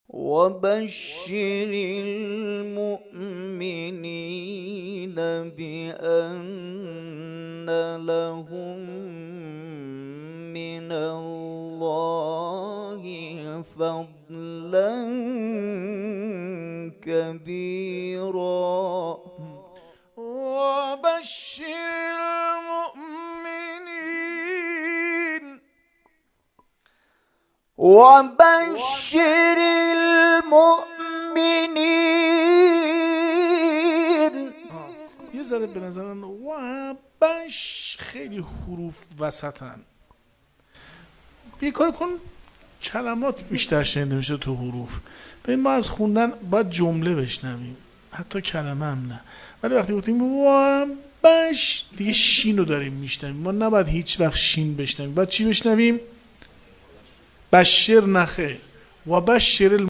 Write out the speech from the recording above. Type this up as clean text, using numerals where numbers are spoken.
وبشر المؤمنين بأن لهم من الله فضلا كبيرا. وبشر المؤمنين یه ذره به نظر من بش خیلی حروف وسطن. یه کار کن کلمات بیشتر شنیده میشه تو حروف. ببین ما از خوندن باید جمله بشنویم، حتی کلمه هم نه. ولی وقتی گفتیم بش دیگه شین رو داریم میشنویم. ما نباید هیچ وقت شین بشنویم. باید چی بشنویم؟ بشر نخه و بشر